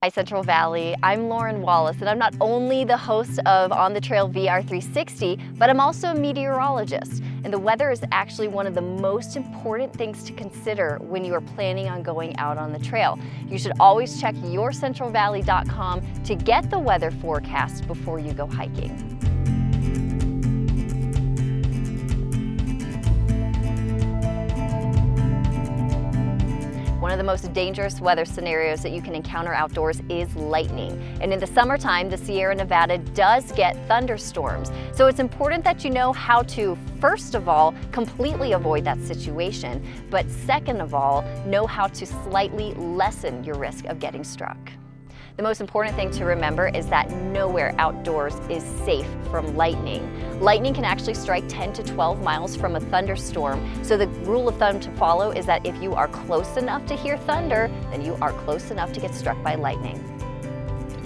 Hi Central Valley, I'm Lauren Wallace, and I'm not only the host of On the Trail VR 360, but I'm also a meteorologist. And the weather is actually one of the most important things to consider when you are planning on going out on the trail. You should always check yourcentralvalley.com to get the weather forecast before you go hiking. One of the most dangerous weather scenarios that you can encounter outdoors is lightning. And in the summertime, the Sierra Nevada does get thunderstorms. So it's important that you know how to, first of all, completely avoid that situation, but second of all, know how to slightly lessen your risk of getting struck. The most important thing to remember is that nowhere outdoors is safe from lightning. Lightning can actually strike 10 to 12 miles from a thunderstorm, so the rule of thumb to follow is that if you are close enough to hear thunder, then you are close enough to get struck by lightning.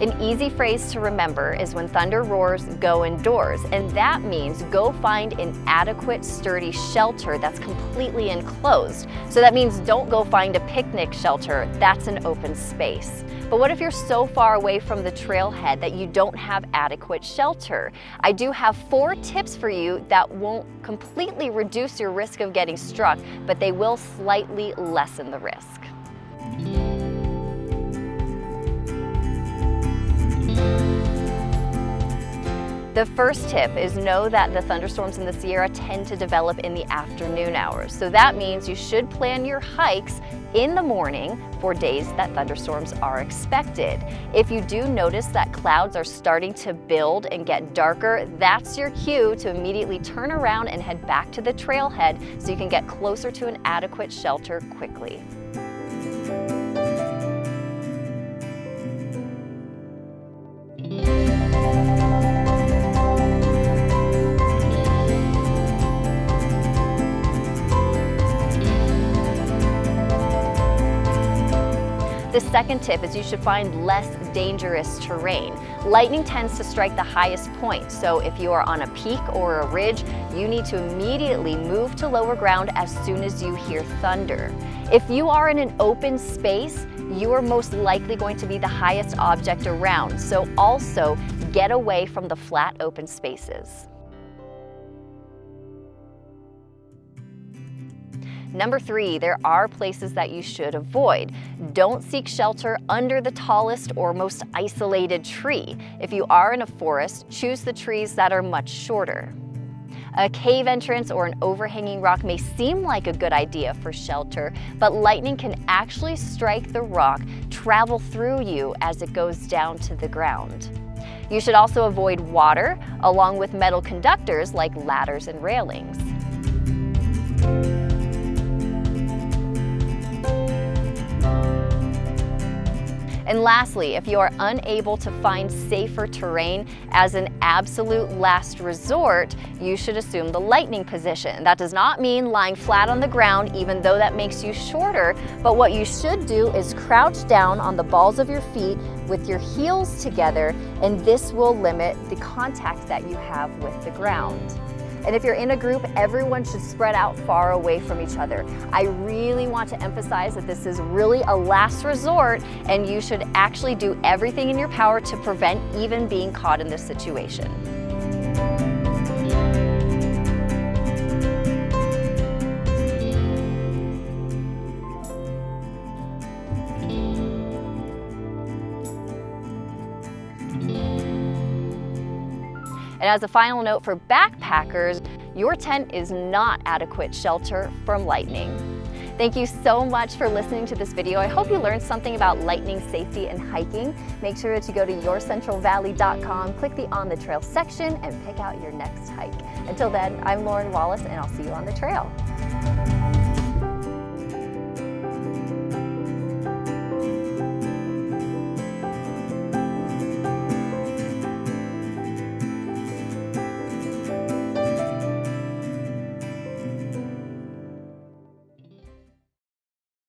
An easy phrase to remember is when thunder roars, go indoors, and that means go find an adequate, sturdy shelter that's completely enclosed. So that means don't go find a picnic shelter, that's an open space. But what if you're so far away from the trailhead that you don't have adequate shelter? I do have 4 tips for you that won't completely reduce your risk of getting struck, but they will slightly lessen the risk. The first tip is know that the thunderstorms in the Sierra tend to develop in the afternoon hours. So that means you should plan your hikes in the morning for days that thunderstorms are expected. If you do notice that clouds are starting to build and get darker, that's your cue to immediately turn around and head back to the trailhead so you can get closer to an adequate shelter quickly. The second tip is you should find less dangerous terrain. Lightning tends to strike the highest point, so if you are on a peak or a ridge, you need to immediately move to lower ground as soon as you hear thunder. If you are in an open space, you are most likely going to be the highest object around, so also get away from the flat open spaces. Number 3, there are places that you should avoid. Don't seek shelter under the tallest or most isolated tree. If you are in a forest, choose the trees that are much shorter. A cave entrance or an overhanging rock may seem like a good idea for shelter, but lightning can actually strike the rock, travel through you as it goes down to the ground. You should also avoid water, along with metal conductors like ladders and railings. And lastly, if you are unable to find safer terrain, as an absolute last resort, you should assume the lightning position. That does not mean lying flat on the ground, even though that makes you shorter, but what you should do is crouch down on the balls of your feet with your heels together, and this will limit the contact that you have with the ground. And if you're in a group, everyone should spread out far away from each other. I really want to emphasize that this is really a last resort, and you should actually do everything in your power to prevent even being caught in this situation. And as a final note for backpackers, your tent is not adequate shelter from lightning. Thank you so much for listening to this video. I hope you learned something about lightning safety and hiking. Make sure that you go to yourcentralvalley.com, click the On the Trail section, and pick out your next hike. Until then, I'm Lauren Wallace, and I'll see you on the trail.